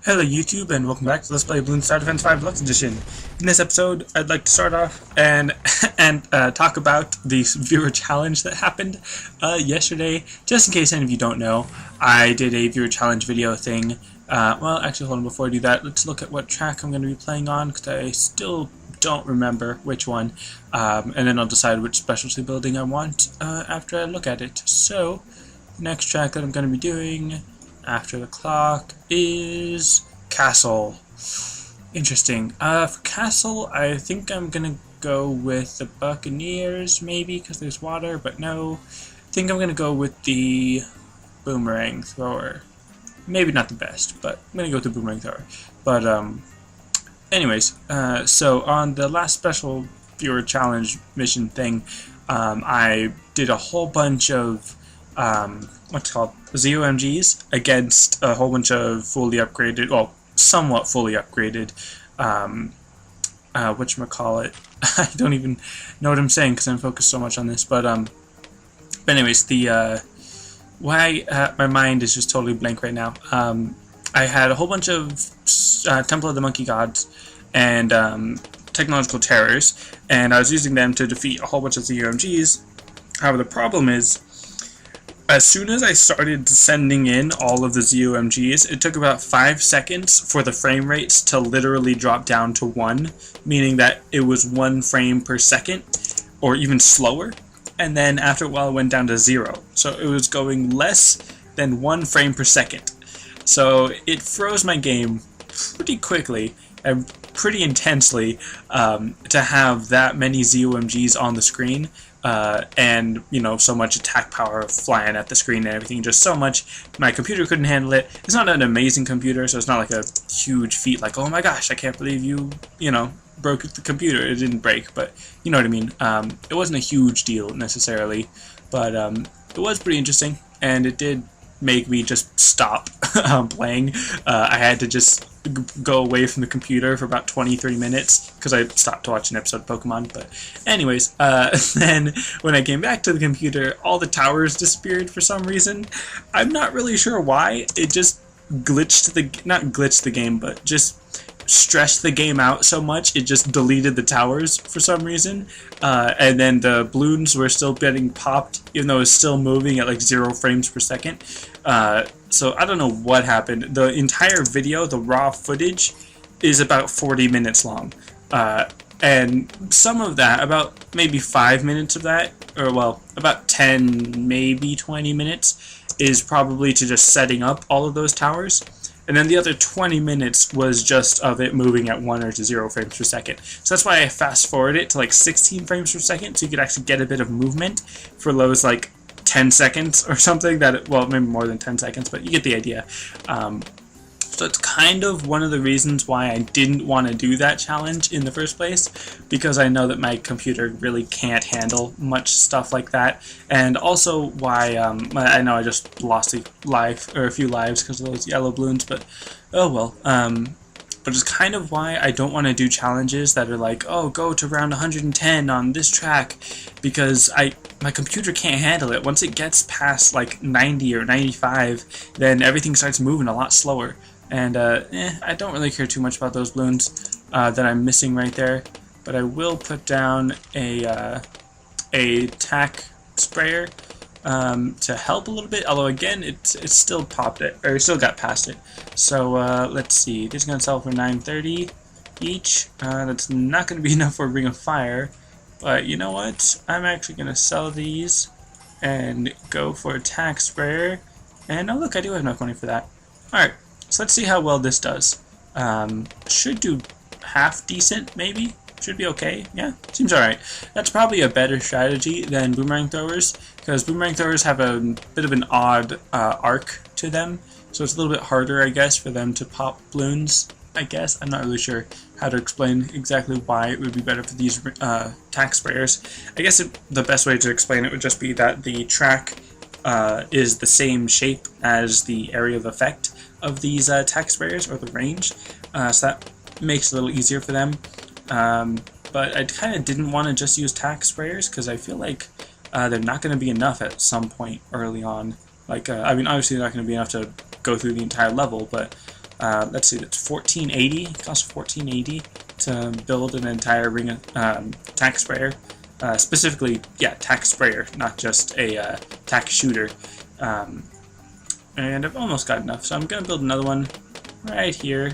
Hello YouTube and welcome back to Let's Play Bloons BTD5 Deluxe Edition. In this episode, I'd like to start off and talk about the viewer challenge that happened yesterday. Just in case any of you don't know, I did a viewer challenge video thing. Well, actually, hold on, before I do that, let's look at what track I'm going to be playing on, because I still don't remember which one. And then I'll decide which specialty building I want after I look at it. So, the next track that I'm going to be doing after the clock is Castle. Interesting. For Castle, I think I'm gonna go with the Buccaneers, maybe, because there's water, but no. I think I'm gonna go with the Boomerang Thrower. Maybe not the best, but I'm gonna go with the Boomerang Thrower. But, anyways, so on the last special viewer challenge mission thing, I did a whole bunch of what's it called, ZOMGs against a whole bunch of fully upgraded, well, somewhat fully upgraded, whatchamacallit, I don't even know what I'm saying because I'm focused so much on this, but anyways, the, why my mind is just totally blank right now. I had a whole bunch of Temple of the Monkey Gods and Technological Terrors, and I was using them to defeat a whole bunch of ZOMGs. However, the problem is, as soon as I started sending in all of the ZOMGs, it took about 5 seconds for the frame rates to literally drop down to 1, meaning that it was 1 frame per second, or even slower, and then after a while it went down to 0. So it was going less than 1 frame per second. So it froze my game pretty quickly and pretty intensely to have that many ZOMGs on the screen. And, you know, so much attack power flying at the screen and everything, just so much. My computer couldn't handle it. It's not an amazing computer, so it's not like a huge feat, like, oh my gosh, I can't believe you know, broke the computer. It didn't break, but you know what I mean. It wasn't a huge deal, necessarily, but it was pretty interesting, and it did make me just stop playing. I had to just go away from the computer for about 23 minutes because I stopped to watch an episode of Pokemon. But anyways, then when I came back to the computer, all the towers disappeared for some reason. I'm not really sure why. It just glitched not glitched the game, but just stressed the game out so much it just deleted the towers for some reason, and then the balloons were still getting popped even though it was still moving at like 0 frames per second. So I don't know what happened. The entire video, the raw footage, is about 40 minutes long, and some of that, about maybe 5 minutes of that, or well, about 10, maybe 20 minutes, is probably to just setting up all of those towers. And then the other 20 minutes was just of it moving at 1 or to 0 frames per second. So that's why I fast forwarded it to like 16 frames per second, so you could actually get a bit of movement for those like 10 seconds or something. That, well, maybe more than 10 seconds, but you get the idea. So it's kind of one of the reasons why I didn't want to do that challenge in the first place, because I know that my computer really can't handle much stuff like that, and also why I know I just lost a life, or a few lives, because of those yellow balloons, but oh well. But it's kind of why I don't want to do challenges that are like, oh, go to round 110 on this track, because my computer can't handle it. Once it gets past like 90 or 95, then everything starts moving a lot slower. And I don't really care too much about those balloons that I'm missing right there, but I will put down a tack sprayer to help a little bit. Although again, it still popped it, or it still got past it. So let's see. This is gonna sell for 930 each. That's not gonna be enough for a Ring of Fire, but you know what? I'm actually gonna sell these and go for a tack sprayer. And oh look, I do have enough money for that. All right. So let's see how well this does. Should do half decent, maybe. Should be okay. Yeah, seems alright. That's probably a better strategy than boomerang throwers, because boomerang throwers have a bit of an odd arc to them, so it's a little bit harder, I guess, for them to pop balloons, I guess. I'm not really sure how to explain exactly why it would be better for these tack sprayers. I guess the best way to explain it would just be that the track is the same shape as the area of effect of these tack sprayers, or the range, so that makes it a little easier for them. But I kind of didn't want to just use tack sprayers, because I feel like they're not going to be enough at some point early on. Like, I mean, obviously they're not going to be enough to go through the entire level, but let's see, that's 1480. It costs 1480 to build an entire ring of tack sprayer. Specifically, yeah, tack sprayer, not just a tack shooter. And I've almost got enough, so I'm going to build another one right here.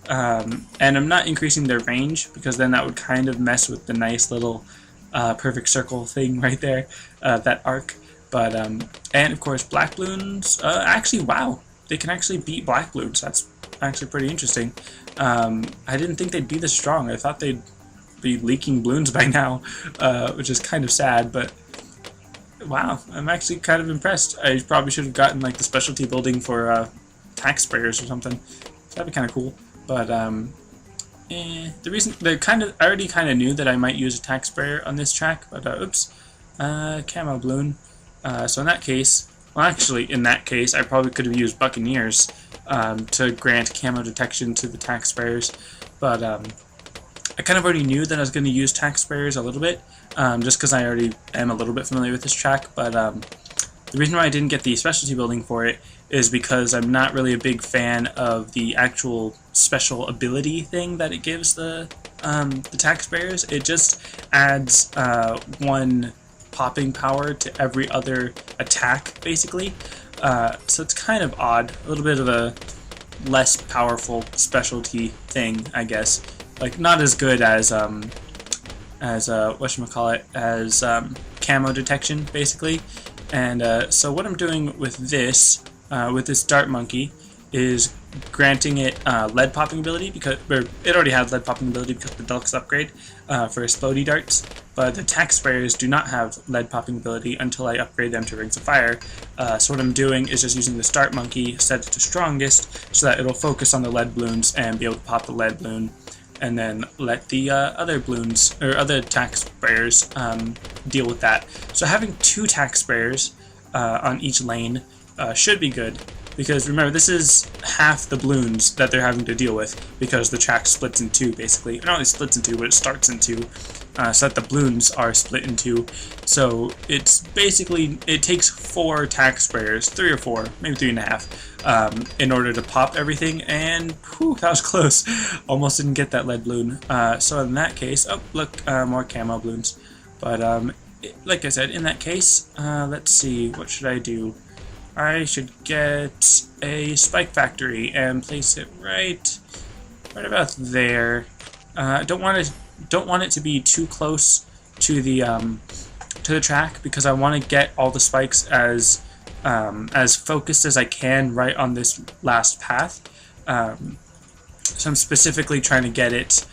And I'm not increasing their range, because then that would kind of mess with the nice little perfect circle thing right there, that arc. But, and of course, black balloons, actually, wow, they can actually beat black balloons. That's actually pretty interesting. I didn't think they'd be this strong. I thought they'd be leaking balloons by now, which is kind of sad, but wow, I'm actually kind of impressed. I probably should have gotten like the specialty building for tack sprayers or something. So that'd be kind of cool. But the reason I already kind of knew that I might use a tack sprayer on this track, but oops, camo balloon. So in that case, well, actually, in that case, I probably could have used Buccaneers to grant camo detection to the tack sprayers, but I kind of already knew that I was going to use tack sprayers a little bit, just because I already am a little bit familiar with this track. But the reason why I didn't get the specialty building for it is because I'm not really a big fan of the actual special ability thing that it gives the tack sprayers. It just adds one popping power to every other attack, basically. So it's kind of odd, a little bit of a less powerful specialty thing, I guess. Like, not as good as whatchamacallit, as camo detection, basically. And so what I'm doing with this dart monkey is granting it lead popping ability, because it already had lead popping ability because of the deluxe upgrade for explodey darts. But the tack sprayers do not have lead popping ability until I upgrade them to Rings of Fire. So what I'm doing is just using the dart monkey, set it to strongest, so that it'll focus on the lead balloons and be able to pop the lead balloon, and then let the other balloons or other tack sprayers deal with that. So having two tack sprayers on each lane should be good, because remember, this is half the balloons that they're having to deal with, because the track splits in two, basically. Not only splits in two, but it starts in two, so that the balloons are split in two. So it's basically, it takes 4 tack sprayers, 3 or 4, maybe 3.5, in order to pop everything, and whew, that was close. Almost didn't get that lead balloon. So in that case, oh look, more camo balloons. But like I said, in that case, let's see, what should I do? I should get a spike factory and place it right about there. Don't want it to be too close to the track, because I want to get all the spikes as focused as I can right on this last path. So I'm specifically trying to get it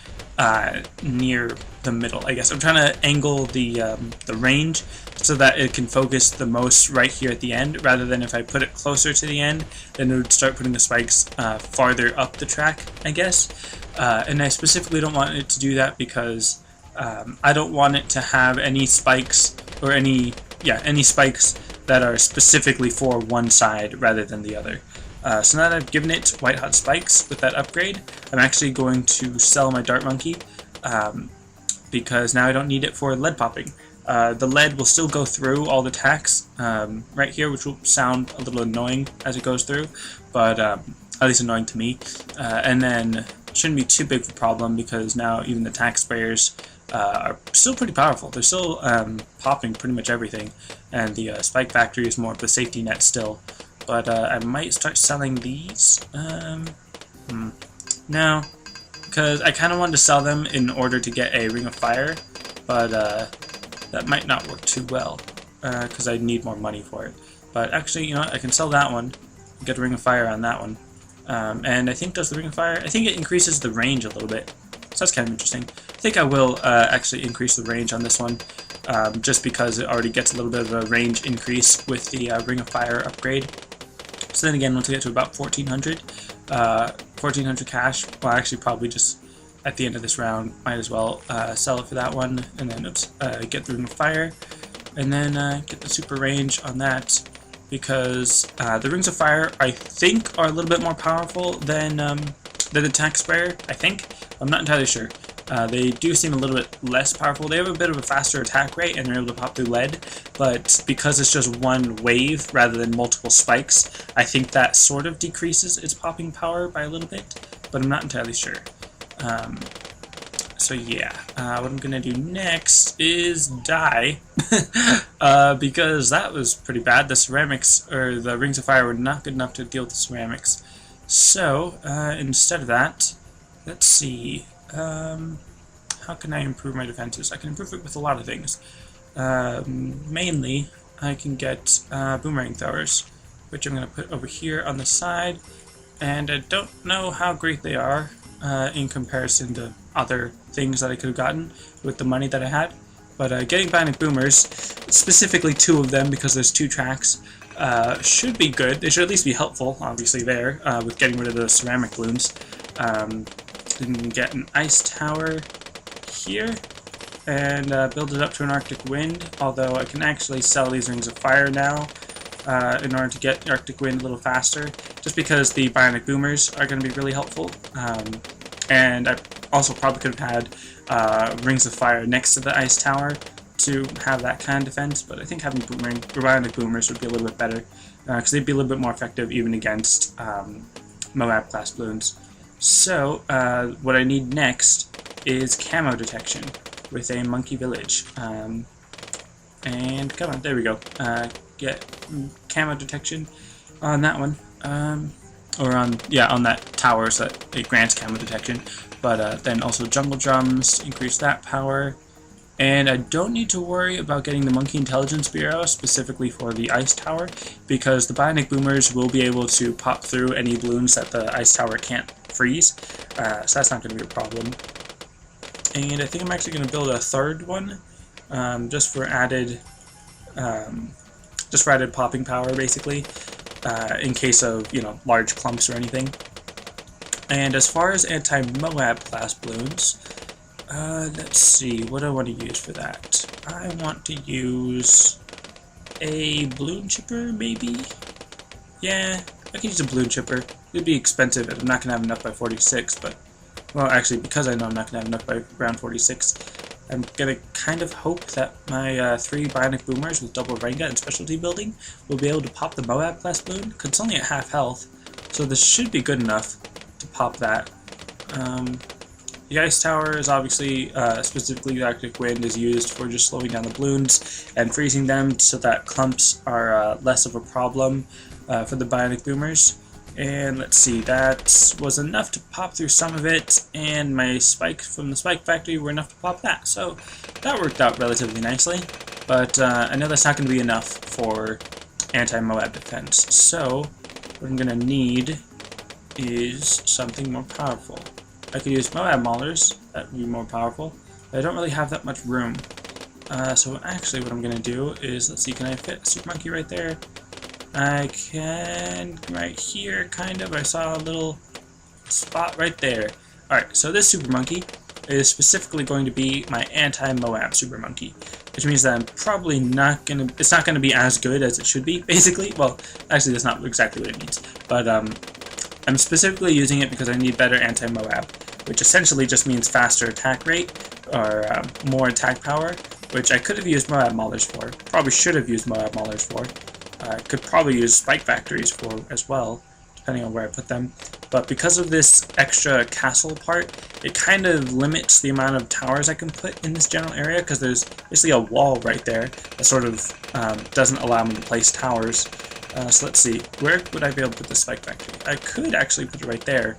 near the middle, I guess. I'm trying to angle the range so that it can focus the most right here at the end, rather than if I put it closer to the end, then it would start putting the spikes farther up the track, I guess. And I specifically don't want it to do that because I don't want it to have any spikes, or any spikes that are specifically for one side rather than the other. So now that I've given it white hot spikes with that upgrade, I'm actually going to sell my dart monkey, because now I don't need it for lead popping. The lead will still go through all the tacks right here, which will sound a little annoying as it goes through, but at least annoying to me. And then it shouldn't be too big of a problem, because now even the tack sprayers are still pretty powerful. They're still popping pretty much everything, and the spike factory is more of the safety net still. But I might start selling these. No, because I kind of wanted to sell them in order to get a Ring of Fire, but that might not work too well, because I need more money for it. But actually, you know what, I can sell that one, get a Ring of Fire on that one. And I think, does the Ring of Fire, I think it increases the range a little bit, so that's kind of interesting. I think I will actually increase the range on this one, just because it already gets a little bit of a range increase with the Ring of Fire upgrade. So then again, once we get to about 1400 cash, well, actually probably just at the end of this round, might as well sell it for that one, and then get the Ring of Fire, and then get the super range on that, because the Rings of Fire, I think, are a little bit more powerful than the tack sprayer, I think. I'm not entirely sure. They do seem a little bit less powerful. They have a bit of a faster attack rate and they're able to pop through lead, but because it's just one wave rather than multiple spikes, I think that sort of decreases its popping power by a little bit, but I'm not entirely sure. So yeah, what I'm going to do next is die, because that was pretty bad. The ceramics, or the rings of fire, were not good enough to deal with the ceramics. So, instead of that, let's see, how can I improve my defenses? I can improve it with a lot of things. Mainly, I can get boomerang throwers, which I'm going to put over here on the side, and I don't know how great they are in comparison to other things that I could have gotten with the money that I had. But getting bionic boomers, specifically 2 of them because there's 2 tracks, should be good. They should at least be helpful, obviously, there, with getting rid of those ceramic balloons. We can get an ice tower here, and build it up to an Arctic Wind, although I can actually sell these rings of fire now in order to get Arctic Wind a little faster, just because the bionic boomers are going to be really helpful. And I also probably could have had rings of fire next to the ice tower to have that kind of defense, but I think having bionic boomers would be a little bit better, because they'd be a little bit more effective even against Moab class balloons. So what I need next is camo detection with a monkey village. And come on, there we go. Get camo detection on that one. Or on that tower, so that it grants camo detection. But then also jungle drums, increase that power. And I don't need to worry about getting the Monkey Intelligence Bureau specifically for the ice tower, because the bionic boomers will be able to pop through any balloons that the ice tower can't freeze. So that's not going to be a problem. And I think I'm actually going to build a 3rd one, just for added popping power, basically. In case of, large clumps or anything. And as far as anti-Moab class balloons, let's see, what do I want to use for that? I want to use a balloon chipper, maybe? Yeah, I can use a balloon chipper. It'd be expensive, and I'm not going to have enough by 46, but, well, actually, because I know I'm not going to have enough by round 46, I'm going to kind of hope that my 3 bionic boomers with double Renga and specialty building will be able to pop the Moab class balloon, because it's only at half health, so this should be good enough to pop that. The ice tower is obviously, specifically the Arctic Wind, is used for just slowing down the balloons and freezing them so that clumps are less of a problem for the bionic boomers. And let's see, that was enough to pop through some of it, and my spike from the spike factory were enough to pop that. So that worked out relatively nicely, but I know that's not going to be enough for anti-Moab defense. So what I'm going to need is something more powerful. I could use Moab Maulers, that would be more powerful, but I don't really have that much room. So actually what I'm going to do is, let's see, can I fit a Super Monkey right there? I can, right here, kind of. I saw a little spot right there. Alright, so this Super Monkey is specifically going to be my anti-Moab Super Monkey, which means that I'm probably not going to, it's not going to be as good as it should be, basically. Well, actually that's not exactly what it means, but I'm specifically using it because I need better anti-Moab, which essentially just means faster attack rate, or more attack power, which I could have used Moab Maulers for, probably should have used Moab Maulers for. I could probably use spike factories for as well, depending on where I put them. But because of this extra castle part, it kind of limits the amount of towers I can put in this general area, because there's basically a wall right there that sort of doesn't allow me to place towers. So let's see, where would I be able to put the spike factory? I could actually put it right there,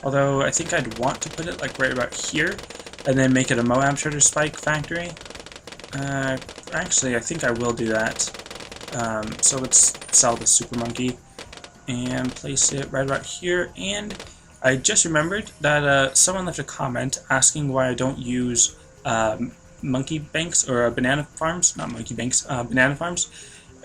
although I think I'd want to put it like right about here, and then make it a Moab Shredder spike factory. Actually, I think I will do that. So let's sell the Super Monkey and place it right about here. And I just remembered that someone left a comment asking why I don't use monkey banks, or banana farms, not monkey banks, banana farms.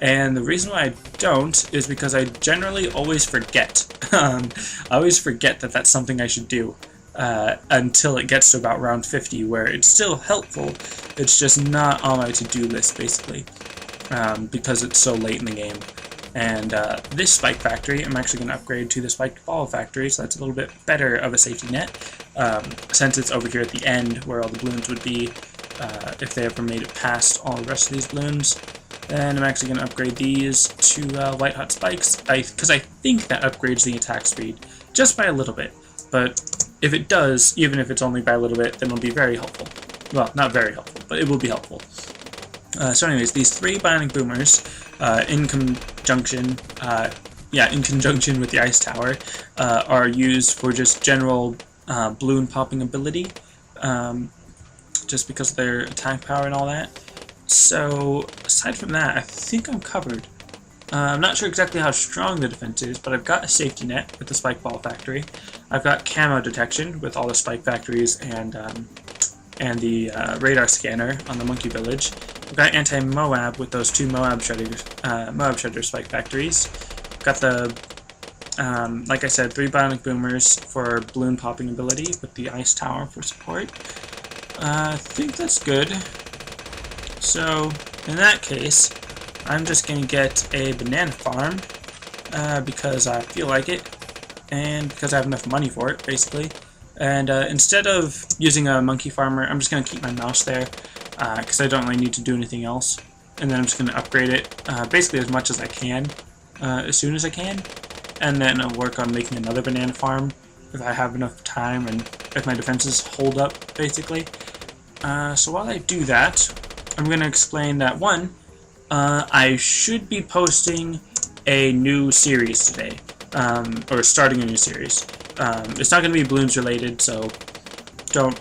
And the reason why I don't is because I generally always forget. I always forget that that's something I should do until it gets to about round 50, where it's still helpful. It's just not on my to-do list, basically. Because it's so late in the game. And this spike factory, I'm actually going to upgrade to the spiked ball factory, so that's a little bit better of a safety net, since it's over here at the end where all the balloons would be, if they ever made it past all the rest of these balloons. Then I'm actually going to upgrade these to white hot spikes, because I think that upgrades the attack speed just by a little bit. But if it does, even if it's only by a little bit, then it'll be very helpful. Well, not very helpful, but it will be helpful. So anyways, these 3 bionic boomers, in conjunction with the ice tower, are used for just general balloon popping ability, just because of their attack power and all that. So aside from that, I think I'm covered. I'm not sure exactly how strong the defense is, but I've got a safety net with the spike ball factory. I've got camo detection with all the spike factories and the radar scanner on the monkey village. I've got anti-Moab with those 2 Moab shredder spike factories. I've got the, like I said, 3 bionic boomers for balloon popping ability with the ice tower for support. I think that's good. So in that case, I'm just going to get a banana farm because I feel like it, and because I have enough money for it, basically. And instead of using a monkey farmer, I'm just going to keep my mouse there because I don't really need to do anything else. And then I'm just going to upgrade it basically as much as I can, as soon as I can. And then I'll work on making another banana farm if I have enough time and if my defenses hold up, basically. So while I do that, I'm going to explain that, one, I should be posting a new series today, or starting a new series. It's not going to be Bloons related, so don't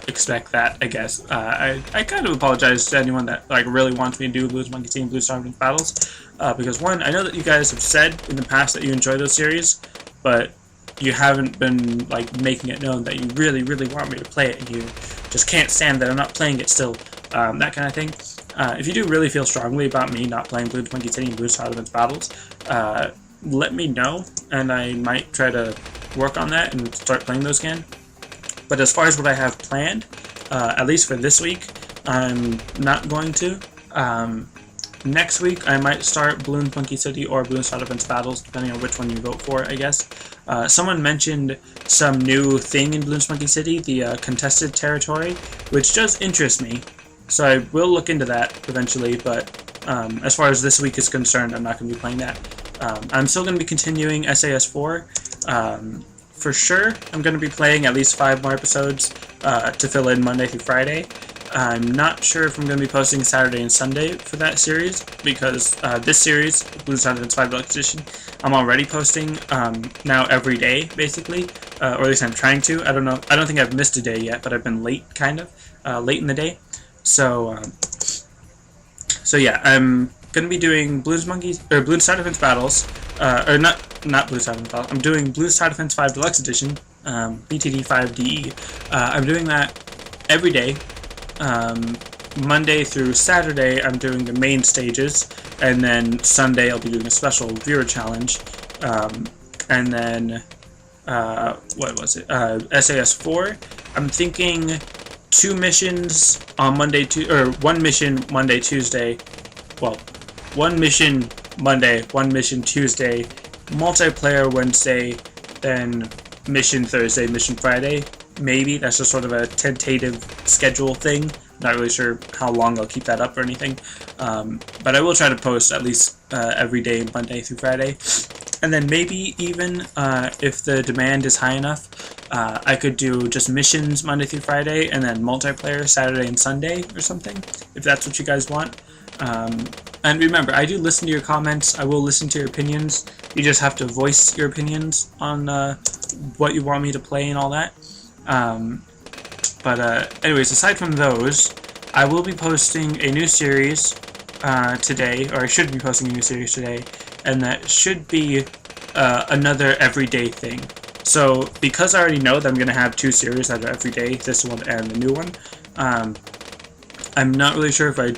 expect that, I guess. I kind of apologize to anyone that really wants me to do Bloons Monkey Team, Bloons Starving Battles, because one, I know that you guys have said in the past that you enjoy those series, but you haven't been making it known that you really, really want me to play it, and you just can't stand that I'm not playing it still, that kind of thing. If you do really feel strongly about me not playing Bloons Monkey City and Bloons Starving Battles, let me know, and I might try to work on that and start playing those again. But as far as what I have planned, at least for this week, I'm not going to. Next week, I might start Bloons Monkey City or Bloons Starving Battles, depending on which one you vote for, I guess. Someone mentioned some new thing in Bloons Monkey City, the contested territory, which does interest me. So I will look into that eventually, but as far as this week is concerned, I'm not going to be playing that. I'm still going to be continuing SAS4. For sure, I'm going to be playing at least 5 more episodes to fill in Monday through Friday. I'm not sure if I'm going to be posting Saturday and Sunday for that series, because this series, Bloons Starving 5 Deluxe Edition, I'm already posting now every day, basically, or at least I'm trying to. I don't know. I don't think I've missed a day yet, but I've been late, kind of, late in the day. So yeah, I'm gonna be doing Bloons Star Defense Battles, or not Bloons Star Defense Battles. I'm doing Bloons Star Defense 5 Deluxe Edition, BTD5 DE. I'm doing that every day. Monday through Saturday, I'm doing the main stages, and then Sunday I'll be doing a special viewer challenge. And then what was it? SAS4. I'm thinking 2 missions on Monday, or 1 mission Monday, Tuesday. Well, 1 mission Monday, 1 mission Tuesday, multiplayer Wednesday, then mission Thursday, mission Friday. Maybe that's just sort of a tentative schedule thing. Not really sure how long I'll keep that up or anything. But I will try to post at least every day, Monday through Friday. And then maybe even if the demand is high enough, I could do just missions Monday through Friday and then multiplayer Saturday and Sunday or something, if that's what you guys want. And remember, I do listen to your comments. I will listen to your opinions. You just have to voice your opinions on what you want me to play and all that. Anyways, aside from those, I will be posting a new series today, or I should be posting a new series today, and that should be another everyday thing. So, because I already know that I'm going to have 2 series that are everyday, this one and the new one, I'm not really sure if I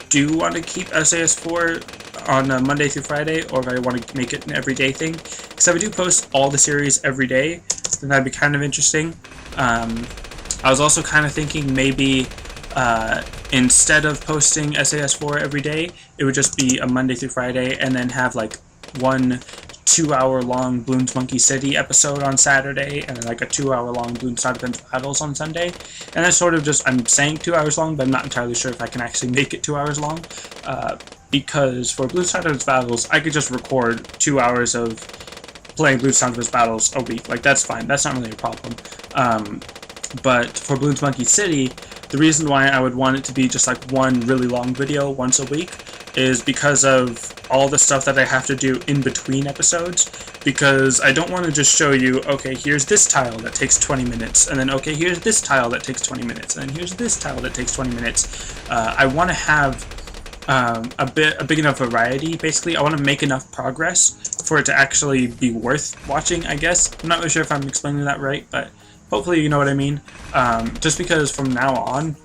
do want to keep SAS4 on Monday through Friday, or if I want to make it an everyday thing. Because if I do post all the series every day, then that'd be kind of interesting. I was also kind of thinking maybe instead of posting SAS4 every day, it would just be a Monday through Friday, and then have like one 2-hour long Bloons Monkey City episode on Saturday, and then like a 2-hour long Bloons Side Events Battles on Sunday. And that's sort of just, I'm saying 2 hours long, but I'm not entirely sure if I can actually make it 2 hours long. Because for Bloons Side Events Battles, I could just record 2 hours of playing Bloons Side Events Battles a week. Like, that's fine. That's not really a problem. But for Bloons Monkey City, the reason why I would want it to be just like one really long video once a week is because of all the stuff that I have to do in between episodes, because I don't want to just show you, okay, here's this tile that takes 20 minutes, and then, okay, here's this tile that takes 20 minutes, and then here's this tile that takes 20 minutes. I want to have a big enough variety, basically. I want to make enough progress for it to actually be worth watching, I guess. I'm not really sure if I'm explaining that right, but hopefully you know what I mean. Just because from now on,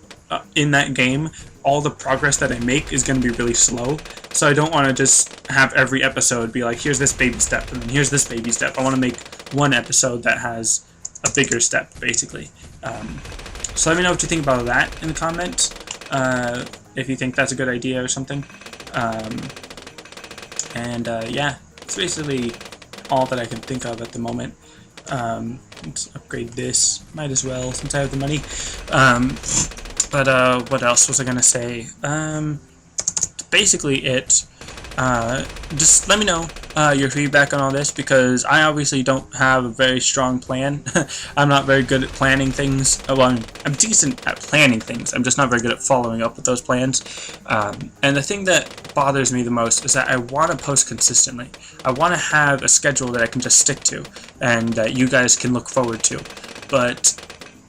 in that game, all the progress that I make is going to be really slow, so I don't want to just have every episode be like, here's this baby step, and then here's this baby step. I want to make one episode that has a bigger step, basically. So let me know what you think about that in the comments, if you think that's a good idea or something. Yeah, it's basically all that I can think of at the moment. Let's upgrade this, might as well, since I have the money. But what else was I gonna say? Basically it. Just let me know your feedback on all this, because I obviously don't have a very strong plan. I'm not very good at planning things. Well, I'm decent at planning things. I'm just not very good at following up with those plans. And the thing that bothers me the most is that I want to post consistently. I want to have a schedule that I can just stick to and that you guys can look forward to. But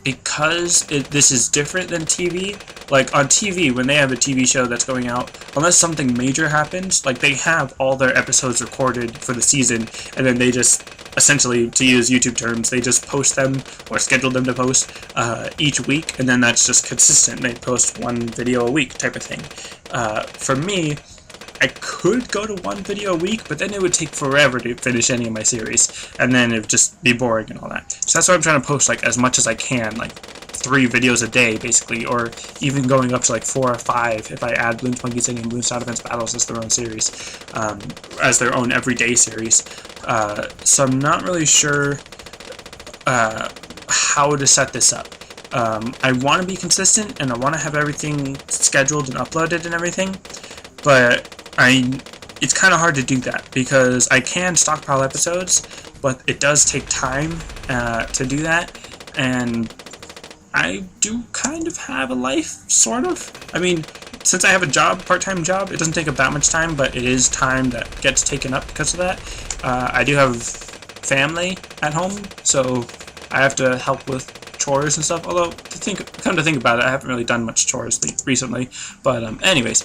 because this is different than TV, like on TV, when they have a TV show that's going out, unless something major happens, like they have all their episodes recorded for the season, and then they just, essentially, to use YouTube terms, they just post them, or schedule them to post, each week, and then that's just consistent. They post one video a week type of thing. For me, I could go to one video a week, but then it would take forever to finish any of my series, and then it would just be boring and all that. So that's why I'm trying to post like as much as I can, like 3 videos a day, basically, or even going up to like 4 or 5 if I add Bloons Monkey City and Bloons Side Events Battles as their own series, as their own everyday series. So I'm not really sure how to set this up. I want to be consistent, and I want to have everything scheduled and uploaded and everything, but it's kind of hard to do that, because I can stockpile episodes, but it does take time to do that, and I do kind of have a life, sort of. I mean, since I have a job, part-time job, it doesn't take up that much time, but it is time that gets taken up because of that. I do have family at home, so I have to help with chores and stuff, although, come to think about it, I haven't really done much chores recently, but anyways.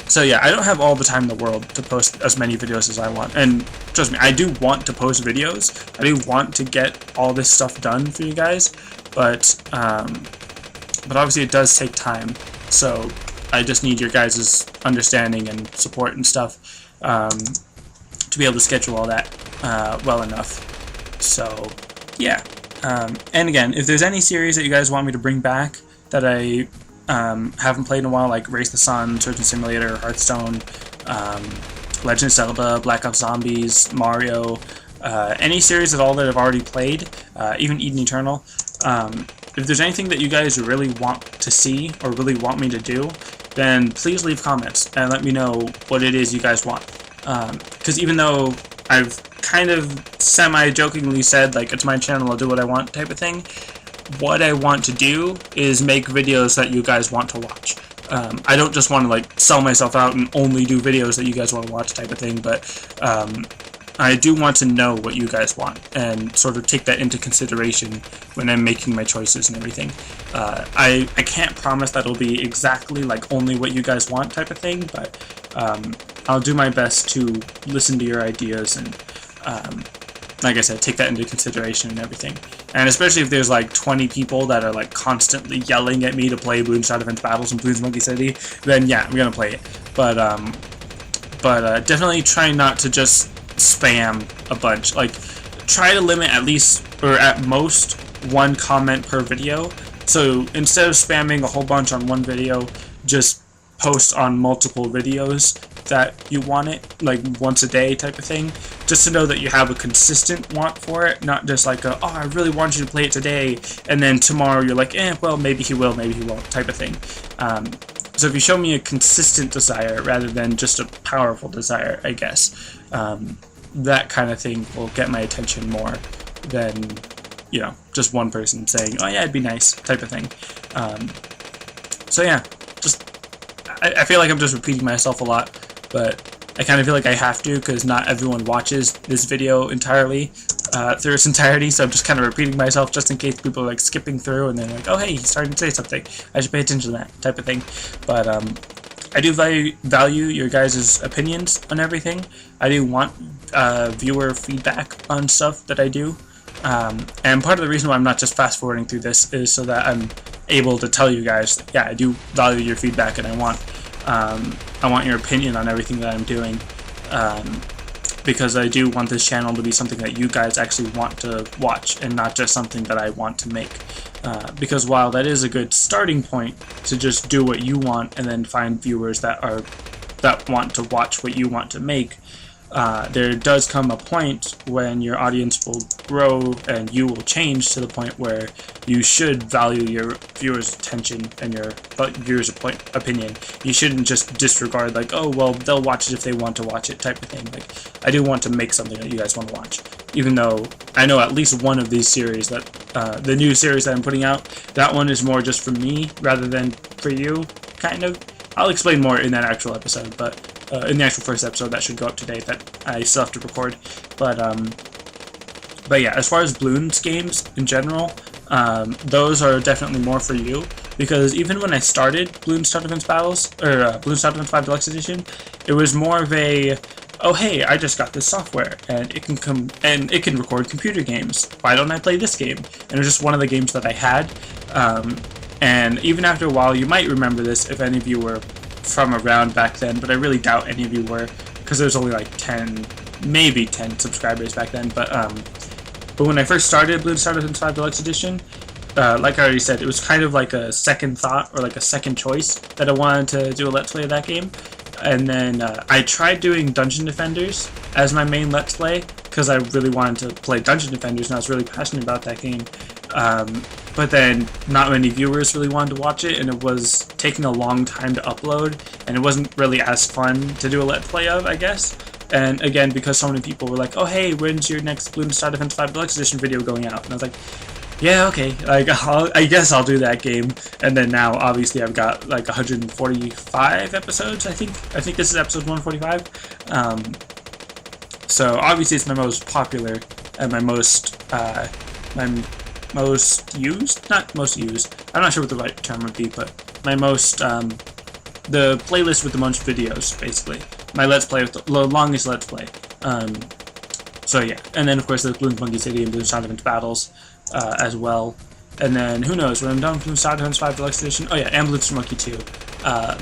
So yeah, I don't have all the time in the world to post as many videos as I want, and trust me, I do want to post videos. I do want to get all this stuff done for you guys, but obviously it does take time, so I just need your guys' understanding and support and stuff to be able to schedule all that well enough. So yeah, and again, if there's any series that you guys want me to bring back that I haven't played in a while, like Race the Sun, Surgeon Simulator, Hearthstone, Legend of Zelda, Black Ops Zombies, Mario, any series at all that I've already played, even Eden Eternal. If there's anything that you guys really want to see or really want me to do, then please leave comments and let me know what it is you guys want. Because even though I've kind of semi-jokingly said, like, it's my channel, I'll do what I want type of thing, what I want to do is make videos that you guys want to watch. I don't just want to like sell myself out and only do videos that you guys want to watch type of thing, but I do want to know what you guys want and sort of take that into consideration when I'm making my choices and everything. I can't promise that it'll be exactly like only what you guys want type of thing, but I'll do my best to listen to your ideas and like I said, take that into consideration and everything. And especially if there's like 20 people that are like constantly yelling at me to play Bloons Side Events Battles and Bloons Monkey City, then yeah, I'm gonna play it. But definitely try not to just spam a bunch. Like, try to limit at least, or at most, 1 comment per video, So instead of spamming a whole bunch on one video, just post on multiple videos that you want it, like once a day type of thing, just to know that you have a consistent want for it, not just like a, oh, I really want you to play it today, and then tomorrow you're like, well, maybe he will, maybe he won't, type of thing. So if you show me a consistent desire rather than just a powerful desire, I guess, that kind of thing will get my attention more than, you know, just one person saying, oh yeah, it'd be nice, type of thing. So yeah, just, I feel like I'm just repeating myself a lot, but I kind of feel like I have to, because not everyone watches this video entirely through its entirety, so I'm just kind of repeating myself just in case people are like skipping through and then like, oh hey, he's starting to say something, I should pay attention to that, type of thing. But I do value your guys' opinions on everything. I do want viewer feedback on stuff that I do. And part of the reason why I'm not just fast forwarding through this is so that I'm able to tell you guys, yeah, I do value your feedback, and I want your opinion on everything that I'm doing, because I do want this channel to be something that you guys actually want to watch and not just something that I want to make. Because while that is a good starting point to just do what you want and then find viewers that want to watch what you want to make, there does come a point when your audience will grow and you will change to the point where you should value your viewers' attention and your viewers' opinion. You shouldn't just disregard like, oh well, they'll watch it if they want to watch it, type of thing. Like, I do want to make something that you guys want to watch, even though I know at least one of these series that the new series that I'm putting out, that one is more just for me rather than for you, kind of. I'll explain more in that actual episode, but in the actual first episode that should go up today that I still have to record. But yeah, as far as Bloons games in general, those are definitely more for you, because even when I started Bloons Tournament Battles, or Bloons Tournament 5 Deluxe Edition, it was more of a, oh hey, I just got this software and it can record computer games. Why don't I play this game? And it was just one of the games that I had. And even after a while, you might remember this if any of you were from around back then, but I really doubt any of you were, because there was only like 10, maybe 10 subscribers back then. But when I first started Bloons Tournament 5 Deluxe Edition, like I already said, it was kind of like a second thought, or like a second choice, that I wanted to do a Let's Play of that game. And then I tried doing Dungeon Defenders as my main Let's Play, because I really wanted to play Dungeon Defenders, and I was really passionate about that game. But then not many viewers really wanted to watch it, and it was taking a long time to upload, and it wasn't really as fun to do a Let's Play of, I guess. And again, because so many people were like, oh hey, when's your next Bloons Star Defense 5 Deluxe Edition video going out? And I was like, yeah, okay, like, I guess I'll do that game. And then now, obviously, I've got like 145 episodes, I think. I think this is episode 145. So obviously it's my most popular and my most used? Not most used. I'm not sure what the right term would be, but my most, the playlist with the most videos, basically. My Let's Play with the longest Let's Play. So yeah, and then of course there's Bloons Monkey City and Bloons Tournament Battles as well. And then who knows, when I'm done with Bloons Tournament 5 Deluxe Edition, oh yeah, and Bloons Monkey 2.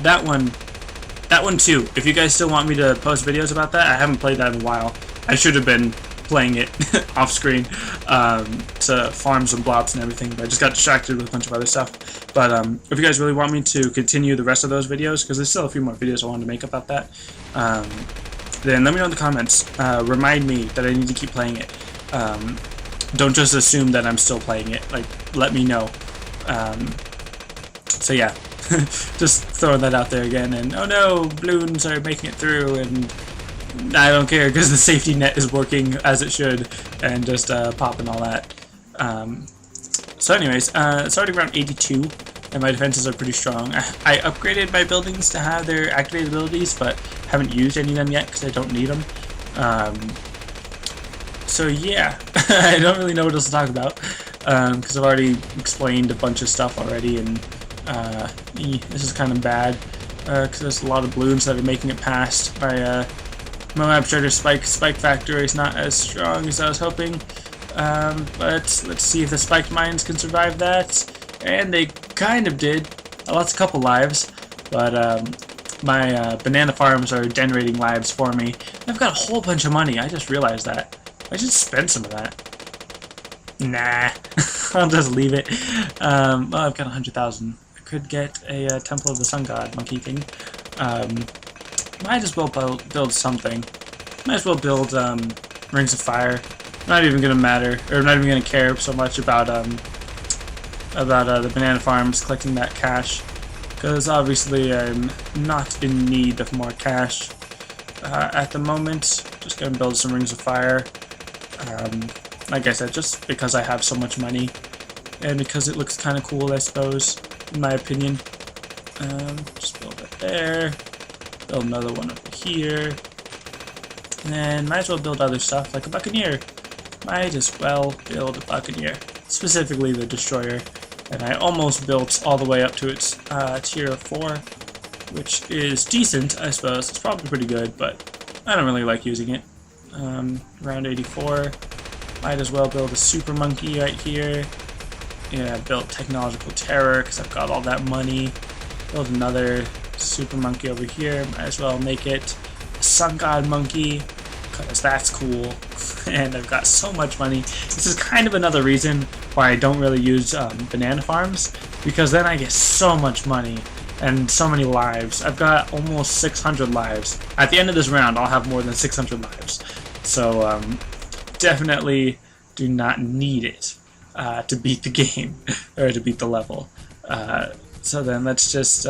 That one too. If you guys still want me to post videos about that, I haven't played that in a while. I should have been playing it off screen to farm some blobs and everything, but I just got distracted with a bunch of other stuff. But if you guys really want me to continue the rest of those videos, because there's still a few more videos I wanted to make about that, then let me know in the comments. Remind me that I need to keep playing it. Don't just assume that I'm still playing it. Like, let me know. So yeah, just throwing that out there again. And oh no, Bloons are making it through, and I don't care because the safety net is working as it should, and just popping all that. So anyways, starting around 82, and my defenses are pretty strong. I upgraded my buildings to have their activated abilities, but haven't used any of them yet because I don't need them. So yeah, I don't really know what else to talk about, because I've already explained a bunch of stuff already, and this is kind of bad, because there's a lot of balloons that are making it past. My Moab Shredder spike factor is not as strong as I was hoping, but let's see if the spiked mines can survive that, and they kind of did. I lost a couple lives, but my banana farms are generating lives for me. I've got a whole bunch of money, I just realized that. I should spend some of that. Nah, I'll just leave it. Well, I've got 100,000. I could get a Temple of the Sun God monkey thing. Might as well build something. Might as well build Rings of Fire. Not even gonna matter, or not even gonna care so much about the banana farms collecting that cash, because obviously I'm not in need of more cash at the moment. Just gonna build some Rings of Fire. Like I said, just because I have so much money, and because it looks kind of cool, I suppose, in my opinion. Just build it there. Build another one over here. And then might as well build other stuff, like a Buccaneer. Might as well build a Buccaneer. Specifically the Destroyer. And I almost built all the way up to its tier 4, which is decent, I suppose. It's probably pretty good, but I don't really like using it. Around 84. Might as well build a Super Monkey right here. Yeah, built Technological Terror because I've got all that money. Build another Super Monkey over here. Might as well make it a Sun God Monkey because that's cool. And I've got so much money. This is kind of another reason why I don't really use banana farms, because then I get so much money and so many lives. I've got almost 600 lives. At the end of this round, I'll have more than 600 lives. So definitely do not need it to beat the game or to beat the level. So then let's just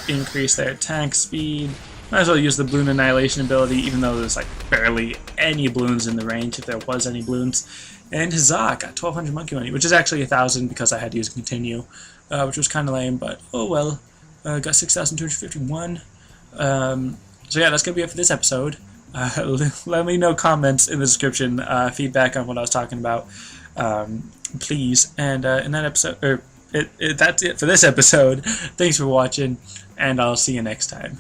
increase their attack speed. Might as well use the Bloon Annihilation ability, even though there's like barely any Bloons in the range, if there was any Bloons. And huzzah, got 1200 monkey money, which is actually 1000 because I had to use a continue, which was kind of lame, but oh well. Got 6,251. So yeah, that's going to be it for this episode. Let me know comments in the description, feedback on what I was talking about, please. And in that episode, that's it for this episode. Thanks for watching, and I'll see you next time.